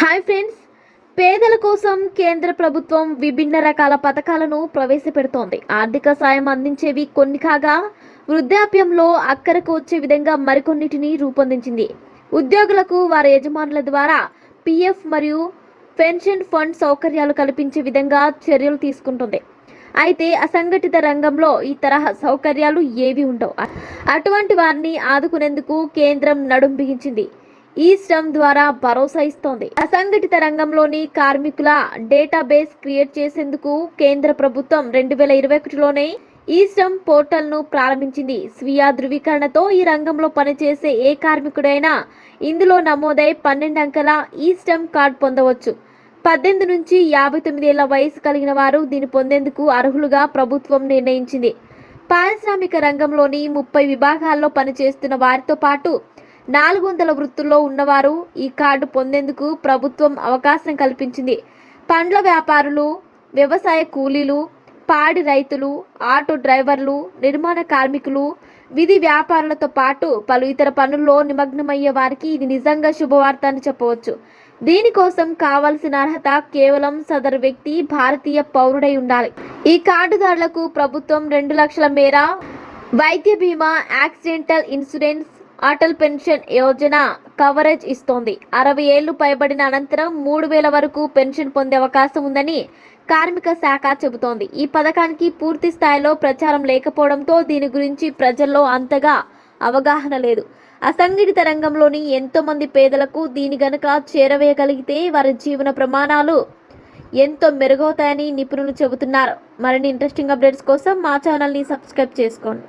Hi friends, పేదల కోసం కేంద్ర ప్రభుత్వం విభిన్న రకాల పథకాలను ప్రవేశపెడుతోంది. ఆర్థిక సాయం అందించేవి కొన్ని కాగా, వృద్ధాప్యంలో అక్కరకు వచ్చే విధంగా మరికొన్నిటిని రూపొందించింది. ఉద్యోగులకు వారి యజమానుల ద్వారా పీఎఫ్ మరియు పెన్షన్ ఫండ్ సౌకర్యాలు కల్పించే విధంగా చర్యలు తీసుకుంటుంది. అయితే అసంఘటిత రంగంలో ఈ తరహా సౌకర్యాలు ఏవి ఉండవు. అటువంటి వారిని ఆదుకునేందుకు కేంద్రం నడుం బిగించింది. ఈ శ్రమ్ ద్వారా భరోసా ఇస్తోంది. అసంఘటిత రంగంలోని కార్మికుల డేటాబేస్ క్రియేట్ చేసేందుకు కేంద్ర ప్రభుత్వం 2021లోనే ఈ శ్రమ్ పోర్టల్ను ప్రారంభించింది. స్వీయ ధృవీకరణతో ఈ రంగంలో పనిచేసే ఏ కార్మికుడైనా ఇందులో నమోదై 12 అంకెల ఈ శ్రమ్ కార్డ్ పొందవచ్చు. 18 నుంచి 59 ఏళ్ల వయసు కలిగిన వారు దీన్ని పొందేందుకు అర్హులుగా ప్రభుత్వం నిర్ణయించింది. పారిశ్రామిక రంగంలోని 30 విభాగాల్లో పనిచేస్తున్న వారితో పాటు 400 వృత్తుల్లో ఉన్నవారు ఈ కార్డు పొందేందుకు ప్రభుత్వం అవకాశం కల్పించింది. పండ్ల వ్యాపారులు, వ్యవసాయ కూలీలు, పాడి రైతులు, ఆటో డ్రైవర్లు, నిర్మాణ కార్మికులు, వీధి వ్యాపారులతో పాటు పలు ఇతర పనుల్లో నిమగ్నమయ్యే వారికి ఇది నిజంగా శుభవార్త అని చెప్పవచ్చు. దీనికోసం కావాల్సిన అర్హత కేవలం సదరు వ్యక్తి భారతీయ పౌరుడై ఉండాలి. ఈ కార్డుదారులకు ప్రభుత్వం 2 లక్షల మేర వైద్య బీమా, accidental insurance, Atal pension Yojana coverage ఇస్తోంది. 60 ఏళ్లు పైబడిన అనంతరం 3000 వరకు పెన్షన్ పొందే అవకాశం ఉందని కార్మిక శాఖ చెబుతోంది. ఈ పథకానికి పూర్తి స్థాయిలో ప్రచారం లేకపోవడంతో దీని గురించి ప్రజల్లో అంతగా అవగాహన లేదు. అసంఘటిత రంగంలోని ఎంతో మంది పేదలకు దీని గనక చేరవేయగలిగితే వారి జీవన ప్రమాణాలు ఎంతో మెరుగవుతాయని నిపుణులు చెబుతున్నారు. మరిన్ని ఇంట్రెస్టింగ్ అప్డేట్స్ కోసం మా ఛానల్ని సబ్స్క్రైబ్ చేసుకోండి.